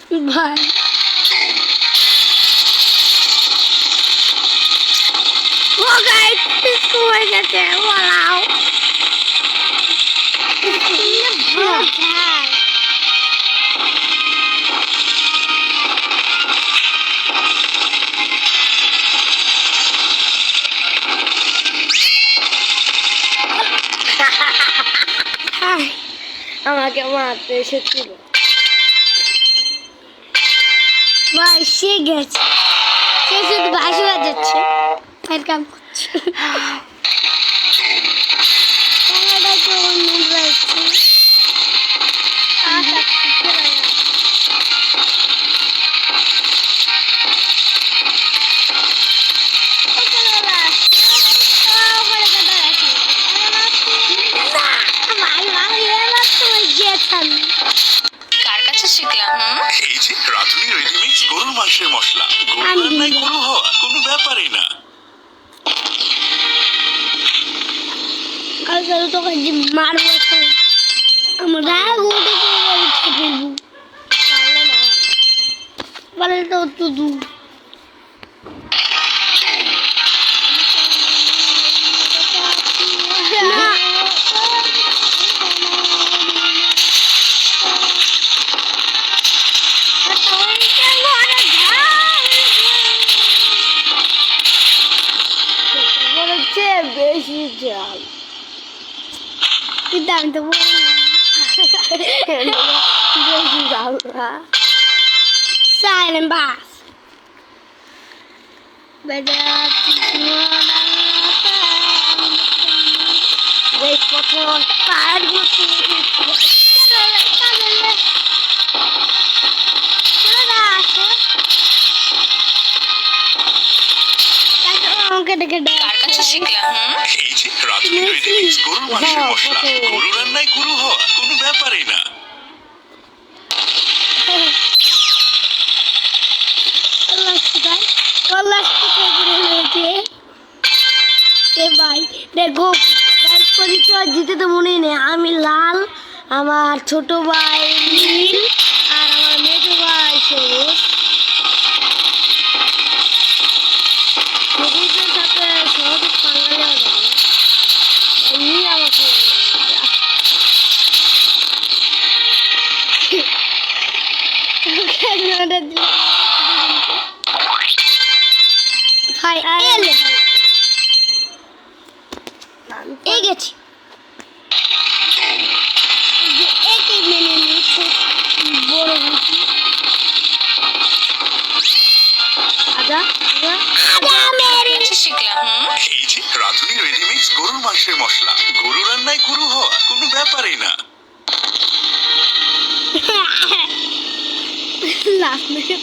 ভাই ও গাইস পিছু হয়ে গেছে ওয়াও আমাকে মারতে এসেছিল ভাই সে গেছে সে শুধু বাঁশি বাজাচ্ছে আর কাম করছে ক্যামেরা তো অন্য রয়েছে কার কাছে শিখলাম? এই যে রাঁধুনি রেডিমিক্স গরুর মাংসের মশলা, গরু রান্নায় গরু হওয়া কোনো ব্যাপারই না। কাল তোকে যে মারবো আমরা উঠে ফেলবো বলে তো তুদু বেশি জল কিন্তু আমি তো বেশি জল সাইলেন্ট বাস কার কাছে শিখলাম? এই যে রাঁধুনি রেডিমিক্স গরুর মাংসের মশলা, গরু রান্নায় গরু হওয়া কোনো ব্যাপারই না। ভাই দেখো পরিচয় জিতে তো মনেই নেই আমি লাল আমার ছোট ভাই নীল আর আমার মেজো ভাই সবুজ সবুজের সাথে সহজে পাঙ্গা নেওয়া যাবে নীল আমাকে ভাই এই গেছি মেনে নিচ্ছে বড় শিখলাম। এই যে রাঁধুনি রেডিমিক্স গরুর মাংসের মশলা, গরু রান্নায় গরু হওয়া কোনো ব্যাপারই না। লাভ মেরে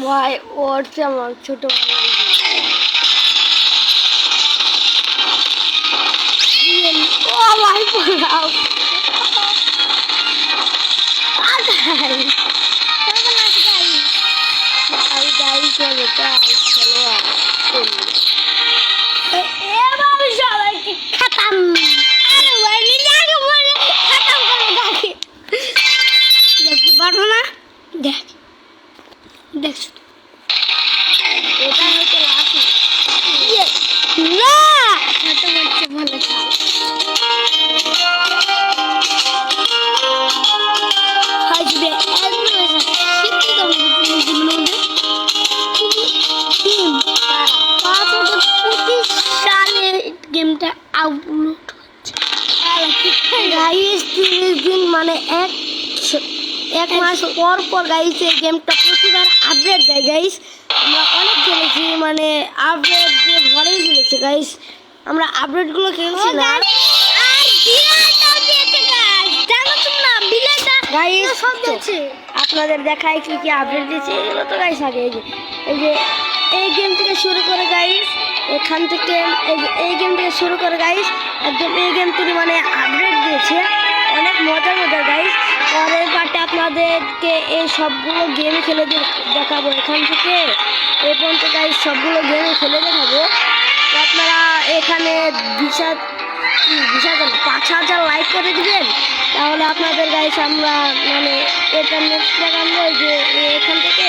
ভাই ওর আমার ছোট ভাই পড়াও আমি গাড়ি চলে চলো সবাইকে খাতাম খাতাম করে গাড়ি দেখতে পারবো না দেখ দেখছো এটা হয়তো লাস্ট না ছোট বাচ্চা ভালো সালে গেমটা আপলোড হচ্ছে গাইস 30 দিন মানে এক মাস পর পর গাইস এই গেমটা প্রতিবার আপডেট দেয় গাইস আমরা অনেক খেলেছি মানে আপডেট দিয়ে ভরেই ফেলেছে গাইস আমরা আপডেটগুলো খেলছি না আর বিলাইটাও দিয়েছে গাইস জানো তোমরা বিলাইটা গাইস সব দিয়েছে আপনাদের দেখাই কি কি আপডেট দিয়েছে এগুলো তো গাইস আগে এই যে এই গেম থেকে শুরু করে গাইস এখান থেকে এই গেম থেকে শুরু করে গাইস একদম এই গেম থেকে মানে আপডেট দিয়েছে অনেক মজা মজা গাইস পরের পার্টে আপনাদেরকে এই সবগুলো গেম খেলে দেখাবো এখান থেকে এই পর্যন্ত গাইস সবগুলো গেম খেলে দেখাবো তো আপনারা এখানে 5,000 লাইক করে দিবেন, তাহলে আপনাদের গাইস আমরা মানে এটা নেক্সট আনবো যে এখান থেকে